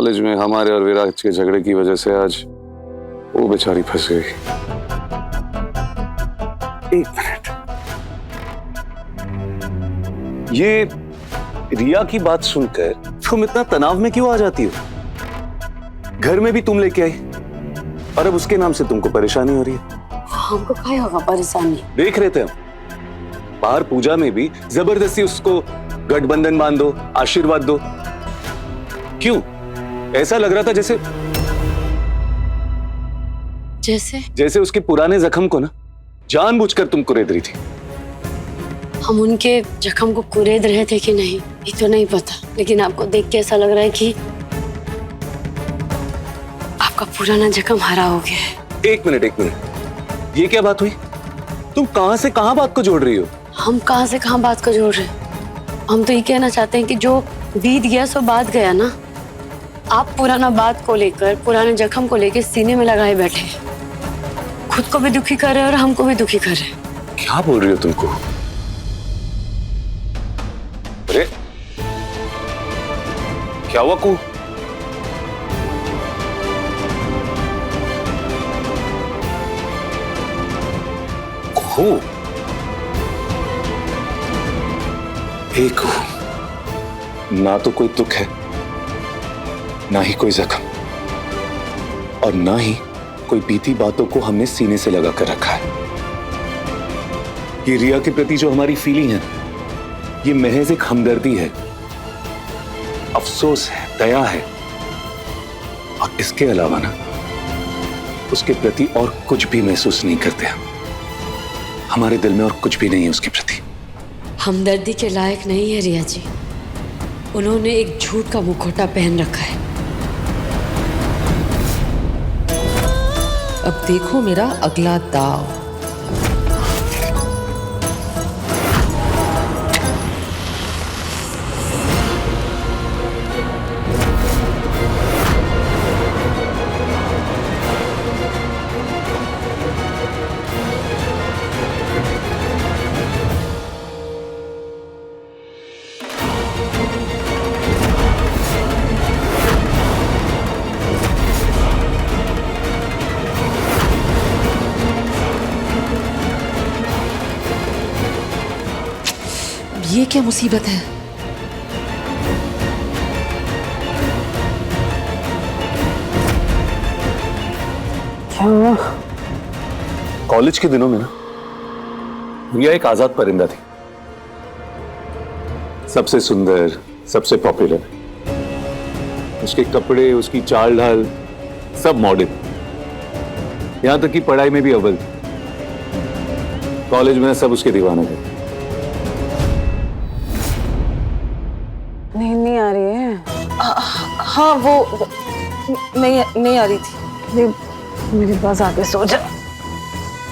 College में हमारे और विराज के झगड़े की वजह से आज वो बेचारी फंस गई। एक मिनट, ये रिया की बात सुनकर तुम इतना तनाव में क्यों आ जाती हो? घर में भी तुम लेके आई और अब उसके नाम से तुमको परेशानी हो रही है। हमको क्या होगा परेशानी? देख रहे थे हम बाहर पूजा में भी जबरदस्ती उसको गठबंधन बांध दो, आशीर्वाद दो। क्यों? ऐसा लग रहा था जैसे जैसे उसके पुराने जख्म को ना जानबूझकर तुम कुरेद रही थी। हम उनके जख्म को कुरेद रहे थे कि नहीं ये तो नहीं पता, लेकिन आपको देख के ऐसा लग रहा है कि आपका पुराना जख्म हरा हो गया है। एक मिनट, ये क्या बात हुई? तुम कहां से कहां बात को जोड़ रही हो? हम कहां से कहां बात को जोड़ रहे हैं? हम तो ये कहना चाहते हैं कि जो बीत गया सो बात गया ना। आप पुराना बात को लेकर, पुराने जख्म को लेकर सीने में लगाए बैठे, खुद को भी दुखी कर रहे हैं और हमको भी दुखी कर रहे हैं। क्या बोल रही हो तुमको? अरे क्या हुआ कू? एक ना तो कोई दुख है, ना ही कोई जख्म, और ना ही कोई बीती बातों को हमने सीने से लगा कर रखा है। ये रिया के प्रति जो हमारी फीलिंग है, ये महज एक हमदर्दी है, अफसोस है, दया है, और इसके अलावा ना उसके प्रति और कुछ भी महसूस नहीं करते हम। हमारे दिल में और कुछ भी नहीं है उसके प्रति। हमदर्दी के लायक नहीं है रिया जी। उन्होंने एक झूठ का मुखौटा पहन रखा है। अब देखो मेरा अगला दाव। ये क्या मुसीबत है? क्या हुआ? कॉलेज के दिनों में ना रिया एक आजाद परिंदा थी, सबसे सुंदर, सबसे पॉपुलर। उसके कपड़े, उसकी चाल ढाल सब मॉडर्न, यहां तक कि पढ़ाई में भी अव्वल। कॉलेज में सब उसके दीवाने थे। नहीं आ रही है। हाँ वो नहीं आ रही थी। मेरे पास आके सो जा,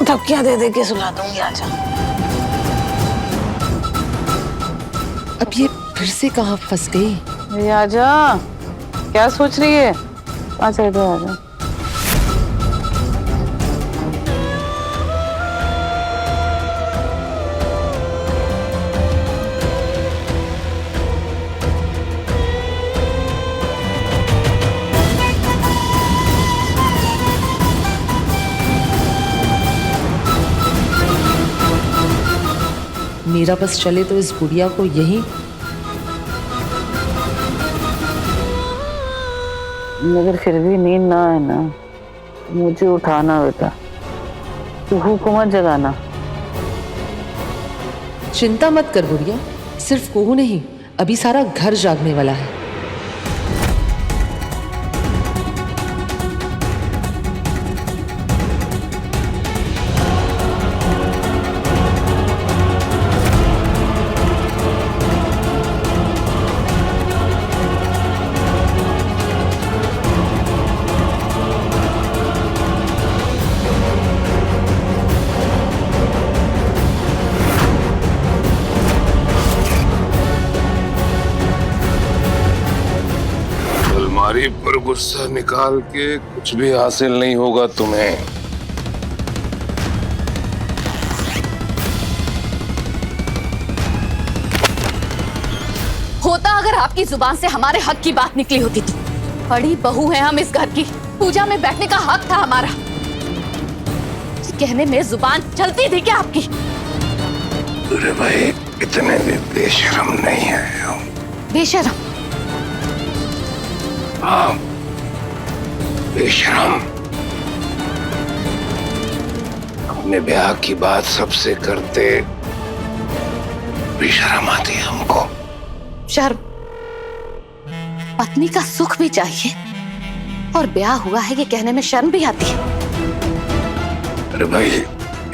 धक्कियां दे दे के सुला दूंगी। आजा। अब ये फिर से कहाँ फंस गई? आजा, क्या सोच रही है? आजा इधर आजा। मेरा बस चले तो इस बुढ़िया को यहीं। मगर फिर भी नींद ना है ना, मुझे उठाना बेटा, कुहू को मत जगाना। चिंता मत कर बुढ़िया, सिर्फ कोहू नहीं, अभी सारा घर जागने वाला है। अलमारी पर गुस्सा निकाल के कुछ भी हासिल नहीं होगा तुम्हें। होता अगर आपकी जुबान से हमारे हक की बात निकली होती तो बड़ी बहू है हम इस घर की, पूजा में बैठने का हक था हमारा। कहने में जुबान चलती थी क्या आपकी? अरे भाई इतने भी बेशरम नहीं है हम। बेशरम? हाँ बेशरम। अपने ब्याह की बात सबसे करते बेशरम आती है हमको। शर्म? पत्नी का सुख भी चाहिए और ब्याह हुआ है ये कहने में शर्म भी आती है। अरे भाई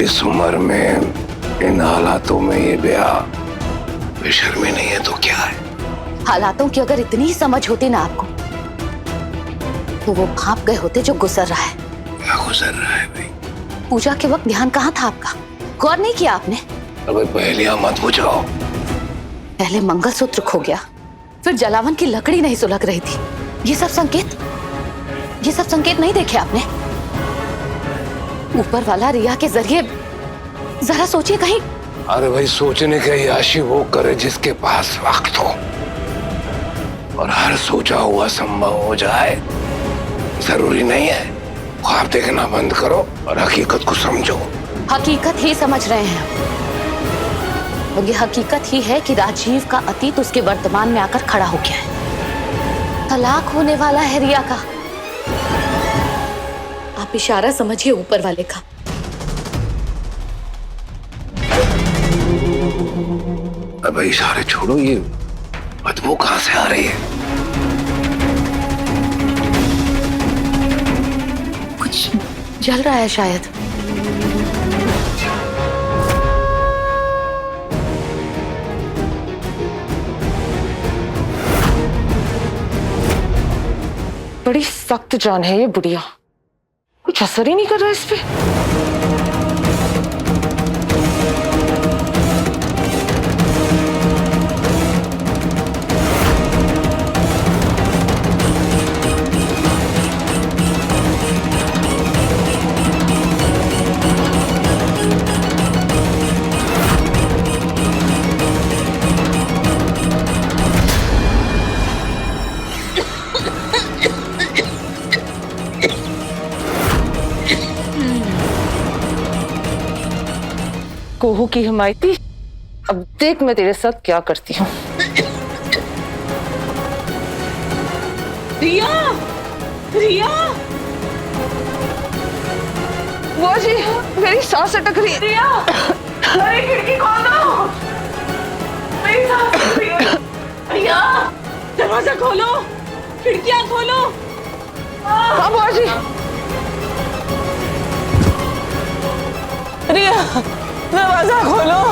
इस उम्र में इन हालातों में ये ब्याह बेशर्मी नहीं है तो क्या है? हालातों की अगर इतनी ही समझ होती ना आपको तो वो भाप गए होते जो गुजर रहा है। क्या गुजर रहा है भाई? पूजा के वक्त ध्यान कहाँ था आपका? गौर नहीं किया आपने? अरे पहले मत बुझाओ। पहले मंगलसूत्र खो गया, फिर जलावन की लकड़ी नहीं सुलग रही थी। ये सब संकेत नहीं देखे आपने? ऊपर वाला रिया के जरिए जरा सोचिए कहीं। अरे भाई सोचने की याशी वो करे जिसके पास वक्त हो, और हर सोचा हुआ संभव हो जाए जरूरी नहीं है। ख्वाब देखना बंद करो और हकीकत को समझो। हकीकत ही समझ रहे हैं और ये हकीकत ही है कि राजीव का अतीत उसके वर्तमान में आकर खड़ा हो गया है। तलाक होने वाला है रिया का। आप इशारा समझिए ऊपर वाले का। अब इशारे छोड़ो, ये बदबू कहां से आ रही है? कुछ जल रहा है शायद। बड़ी सख्त जान है ये बुढ़िया, कुछ असर ही नहीं कर रहा इस पे। कोहू की हिमायती, अब देख मैं तेरे साथ क्या करती हूँ। रिया, रिया, वो जी मेरी सांस अटक रही है। रिया, अरे खिड़की खोलो, मेरी सांस अटक रही है। रिया, दरवाजा खोलो, खिड़कियां खोलो। हाँ बुआ जी। रिया, दरवाजा खोलो।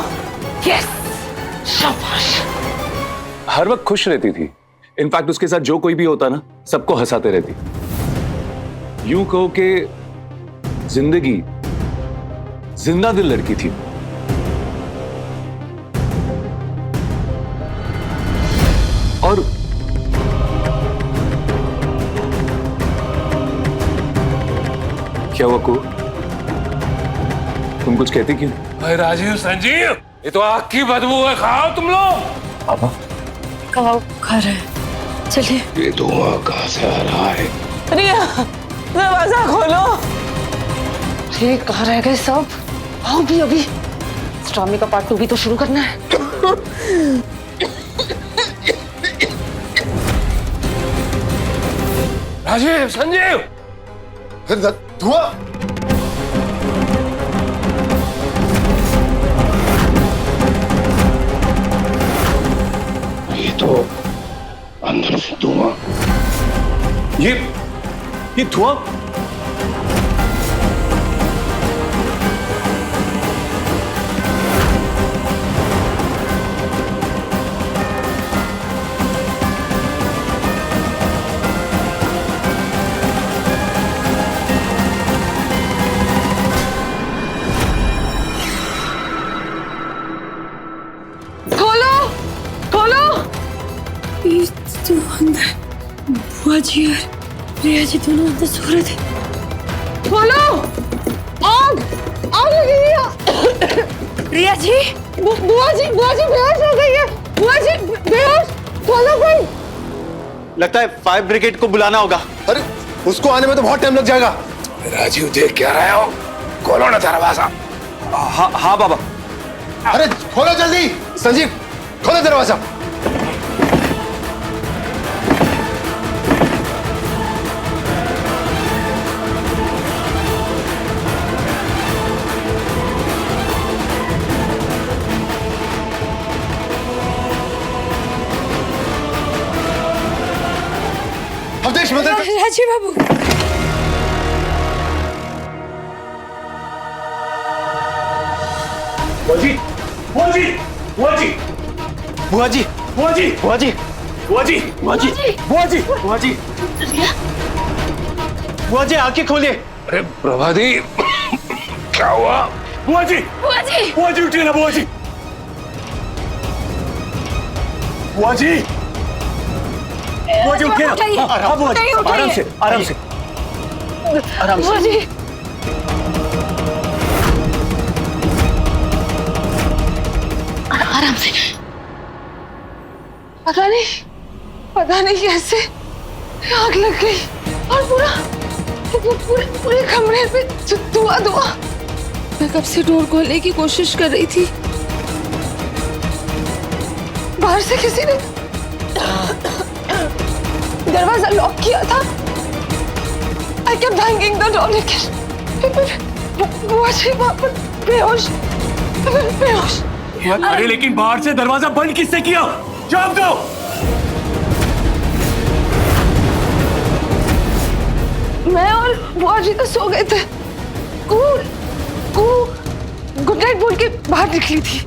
यस, शाबाश। हर वक्त खुश रहती थी। इनफैक्ट उसके साथ जो कोई भी होता ना, सबको हंसाते रहती। यूं कहो कि जिंदगी जिंदा दिल लड़की थी। और क्या हुआ को? तुम कुछ कहती क्यों? भाई राजीव, संजीव, ये तो आग की बदबू है, खाओ तुम लोग। पापा खाओ, खा रहे हैं। चलिए। ये धुआं कहां से आ रहा है? रिया, दरवाजा खोलो। ये कहाँ रह गए सब? आओ भी अभी। इस ड्रामे का पार्ट 2 भी तो शुरू करना है। राजीव, संजीव, धुआं। ये तो अंदर से धुआं। ये धुआं। तो अंदर बुआ जी और रिया जी दोनों अंदर सो रहे थे। खोलो, आग लगी है। रिया जी, बुआ जी, बुआ जी बेहोश हो गई है। बुआ जी बेहोश। खोलो भाई। लगता है फायर ब्रिगेड को बुलाना होगा। अरे उसको आने में तो बहुत टाइम लग जाएगा। राजीव देख क्या रहे हो? खोलो ना दरवाजा। हाँ बाबा। अरे खोलो जल्दी, संजीव खोलो दरवाजा। अवधेश मंदिर राजीव बाबू, बुआ जी, बुआ जी, बुआ जी, बुआ जी, बुआ जी, बुआ जी, बुआ जी, बुआ जी, बुआ जी, बुआ जी, बुआ जी आंखें खोलिए। अरे प्रभादी क्या हुआ? बुआ जी, बुआ जी, बुआ जी उठिए ना बुआ जी, बुआ जी, बुआ जी उठिए ना। हाँ बुआ जी, आराम से, आराम से, आराम से। बुआ जी, आराम से। पता नहीं कैसे आग लग गई और पूरे कमरे पे धुआं। मैं कब से डोर खोलने की कोशिश कर रही थी, बाहर से किसी ने दरवाजा लॉक किया था। I kept banging the door लेकिन बुआ जी वहां पर बेहोश। अरे लेकिन बाहर से दरवाजा बंद किसने किया? जवाब दो। मैं और बुआ जी तो सो गए थे। गुड नाइट बोल के बाहर निकली थी।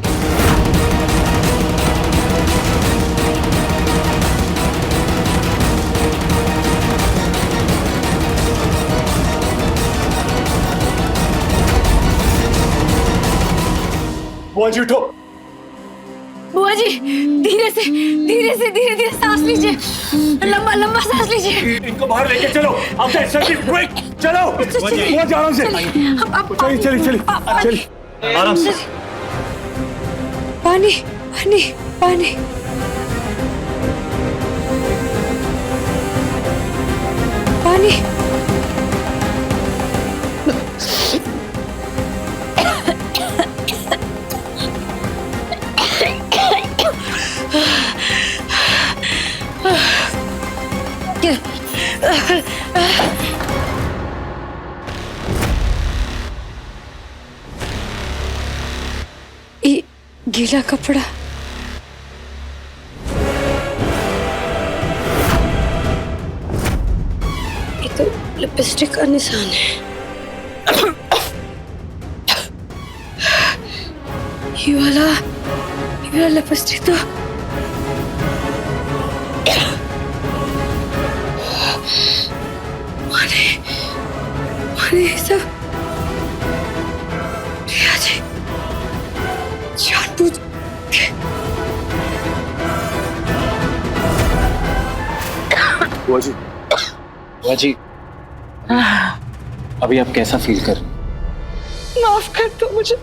बुआ जी उठो। बुआ जी धीरे धीरे सांस लीजिए, लंबा सांस लीजिए। इनको बाहर लेके चलो। अब संजीव क्विक चलो। बुआ जी आराम से। चलिए आराम से। पानी। ये गीला कपड़ा। ये तो लिपस्टिक का निशान है। ये वाला लिपस्टिक तो माने सब रिया जी जानबूझ के। बुआ जी अभी आप कैसा फील कर रहे हैं? माफ कर दो मुझे।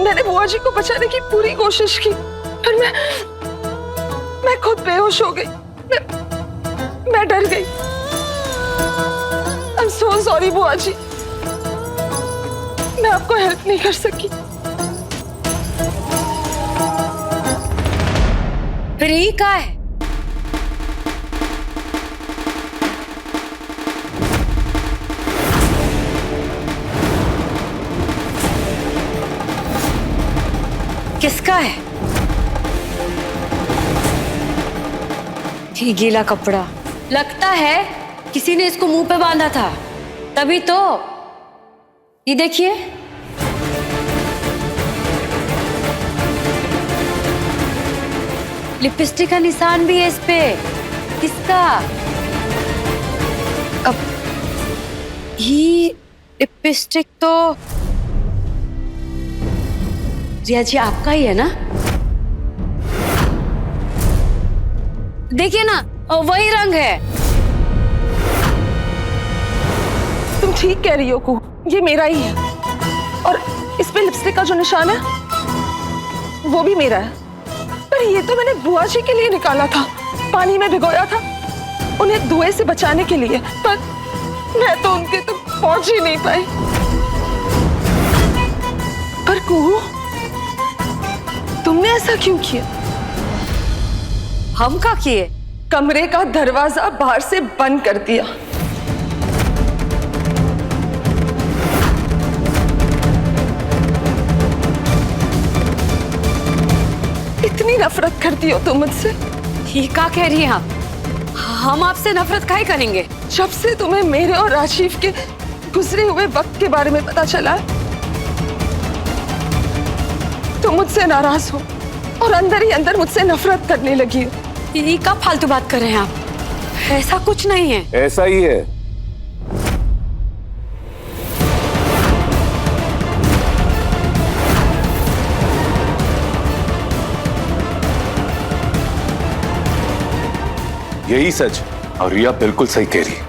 मैंने बुआ जी को बचाने की पूरी कोशिश की, पर मैं खुद बेहोश हो गई। मैं डर गई। I'm so sorry बुआ जी। मैं आपको हेल्प नहीं कर सकी। फिर यही कहा है? किसका है ये गीला कपड़ा? लगता है किसी ने इसको मुंह पे बांधा था, तभी तो। ये देखिए, लिपस्टिक का निशान भी है इस पे। किसका? अब ये लिपस्टिक तो रिया जी आपका ही है ना? देखिए ना, वही रंग है। तुम ठीक कह रही हो कू, ये मेरा ही है। और इस पे लिपस्टिक का जो निशान है वो भी मेरा है। पर ये तो मैंने बुआ जी के लिए निकाला था, पानी में भिगोया था। उन्हें धुएं से बचाने के लिए, पर मैं तो उनके तक पहुंच ही नहीं पाई। पर कुहू, तुमने ऐसा क्यों किया? हम क्या किए? कमरे का दरवाजा बाहर से बंद कर दिया। इतनी नफरत करती हो तुम मुझसे? ये क्या कह रही हैं आप? हम आपसे नफरत काहे करेंगे? जब से तुम्हें मेरे और राजीव के गुजरे हुए वक्त के बारे में पता चला, तुम मुझसे नाराज हो और अंदर ही अंदर मुझसे नफरत करने लगी हो। ये कब फालतू बात कर रहे हैं आप? ऐसा कुछ नहीं है। ऐसा ही है। यही सच, और रिया बिल्कुल सही कह रही है।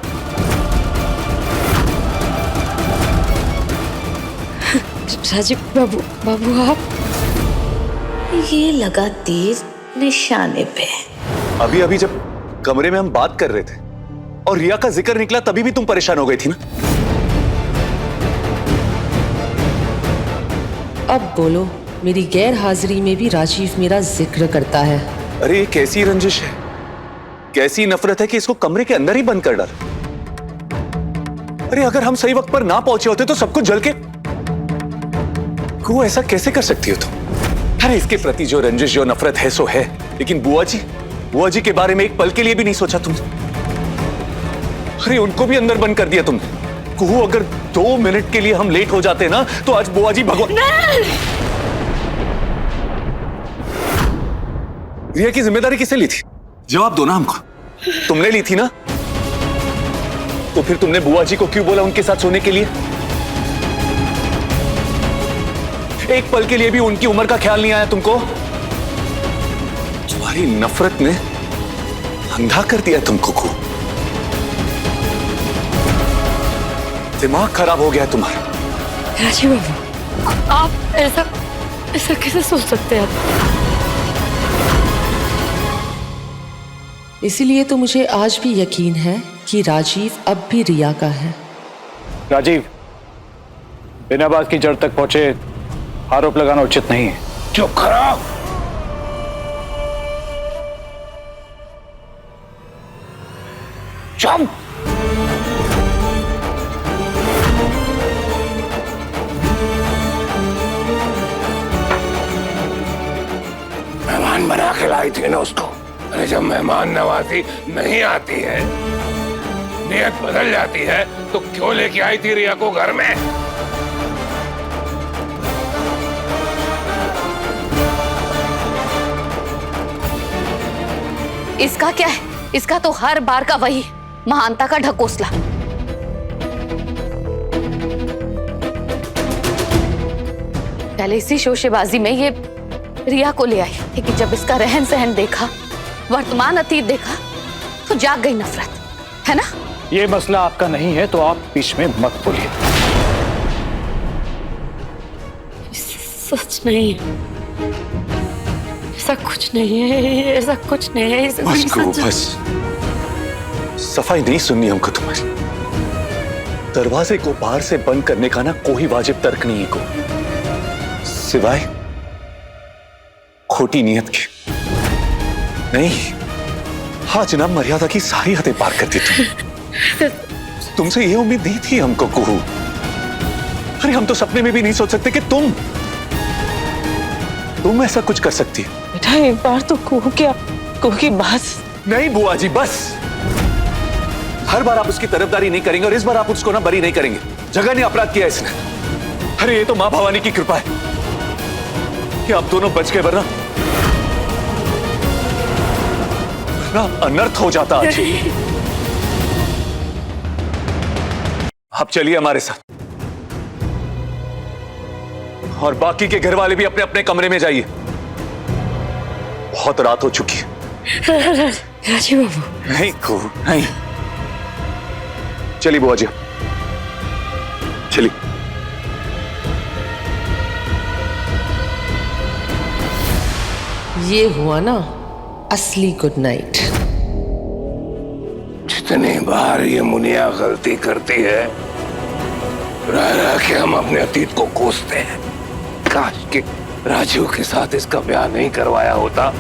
राजीव बाबू आप, ये लगा तीर निशाने पे। अभी अभी जब कमरे में हम बात कर रहे थे और रिया का जिक्र निकला, तभी भी तुम परेशान हो गई थी ना? अब बोलो, मेरी गैर हाजिरी में भी राजीव मेरा जिक्र करता है। अरे ये कैसी रंजिश है, कैसी नफरत है कि इसको कमरे के अंदर ही बंद कर डाला। अरे अगर हम सही वक्त पर ना पहुंचे होते तो सब कुछ जल के। वो ऐसा कैसे कर सकती हो तुम? अरे इसके प्रति जो रंजिश, जो नफरत है सो है, लेकिन बुआ जी के बारे में एक पल के लिए भी नहीं सोचा तुमने। अरे उनको भी अंदर बंद कर दिया तुमने। कुहू, अगर 2 मिनट के लिए हम लेट हो जाते ना तो आज बुआ जी भगवान। रिया की जिम्मेदारी किसने ली थी? जवाब दो ना हमको। तुमने ली थी ना? तो फिर तुमने बुआ जी को क्यों बोला उनके साथ सोने के लिए? एक पल के लिए भी उनकी उम्र का ख्याल नहीं आया तुमको? तुम्हारी नफरत ने अंधा कर दिया तुमको। को दिमाग खराब हो गया तुम्हारा। राजीव बाबू, आप ऐसा कैसे सोच सकते हैं आप? इसीलिए तो मुझे आज भी यकीन है कि राजीव अब भी रिया का है। राजीव, बिना बात की जड़ तक पहुंचे आरोप लगाना उचित नहीं है। चुप करो। चुप। मेहमान बना के लाई थी ना उसको। अरे जब मेहमान नवाजी नहीं आती है, नियत बदल जाती है, तो क्यों लेके आई थी रिया को घर में? इसका क्या है? इसका तो हर बार का वही महानता का ढकोसला। पहले इसी शोशेबाजी में ये रिया को ले आई, लेकिन जब इसका रहन सहन देखा, वर्तमान अतीत देखा, तो जाग गई नफरत, है ना? ये मसला आपका नहीं है तो आप बीच में मत बोलिए। सच नहीं है, ऐसा कुछ नहीं है, ऐसा कुछ नहीं है, ऐसा बस कुछ को, सच है। बस सफाई नहीं सुननी हमको तुम्हारी। दरवाजे को बाहर से बंद करने का ना कोई वाजिब तर्क नहीं है को, सिवाय खोटी नियत के। नहीं, हाँ जनाब, मर्यादा की सारी हदें पार कर दी तुम। तुमसे ये उम्मीद नहीं थी हमको कुहू। अरे हम तो सपने में भी नहीं सोच सकते कि तुम ऐसा कुछ कर सकती हो। बेटा, एक बार तो कुहू की बात। नहीं बुआ जी, बस हर बार आप उसकी तरफदारी नहीं करेंगे और इस बार आप उसको ना बरी नहीं करेंगे। जघन्य अपराध किया इसने। अरे ये तो मां भवानी की कृपा है कि आप दोनों बच गए, वरना अनर्थ हो जाता आज। आप चलिए हमारे साथ, और बाकी के घर वाले भी अपने अपने कमरे में जाइए। बहुत रात हो चुकी है। राजीव बाबू, नहीं को नहीं, चलिए बुआ जी, चलिए। ये हुआ ना असली गुड नाइट। कितनी बार ये मुनिया गलती करती है, रह रह के हम अपने अतीत को कोसते हैं। काश कि राजीव के साथ इसका ब्याह नहीं करवाया होता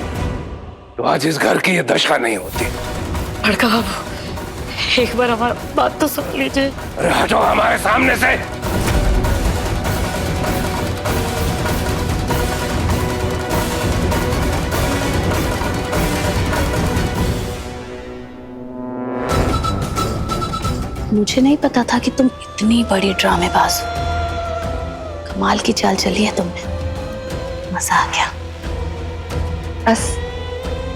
तो आज इस घर की ये दशा नहीं होती। बड़का बाबू, एक बार हमारी बात तो सुन लीजिए। अरे हटो हमारे सामने से। मुझे नहीं पता था कि तुम इतनी बड़ी ड्रामेबाज हो। कमाल की चाल चली है तुमने, मजा आ गया। बस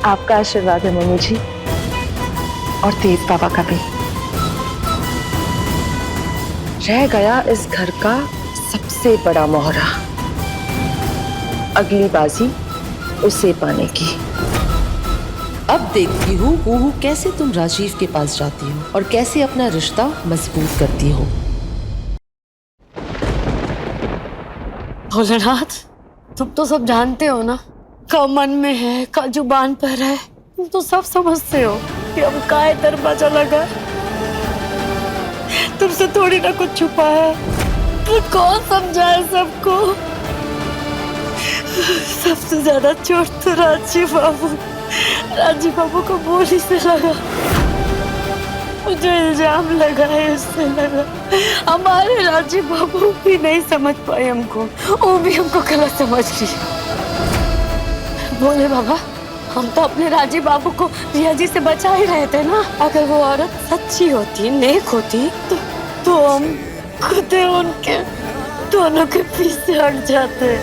आपका आशीर्वाद है मम्मी जी, और देव बाबा का भी। रह गया इस घर का सबसे बड़ा मोहरा, अगली बाजी उसे पाने की। अब देखती हूँ बहू कैसे तुम राजीव के पास जाती हो और कैसे अपना रिश्ता मजबूत करती हो। भोलेनाथ, तुम तो सब जानते हो ना, का मन में है, का जुबान पर है। तुम तो सब समझते हो कि हम काय दरवाजा लगा। तुमसे थोड़ी ना कुछ छुपा है। तो कौन समझाए सबको? सबसे ज्यादा चोट तो राजीव बाबू को बोली से लगा। जो इल्जाम लगा है उससे लगा। हमारे राजीव बाबू भी नहीं समझ पाए हमको, वो भी हमको गलत समझ ली। बोले बाबा, हम तो अपने राजीव बाबू को रिया जी से बचा ही रहे थे ना। अगर वो औरत सच्ची होती, नेक होती तो हम खुद उनके दोनों के पीछे हट जाते।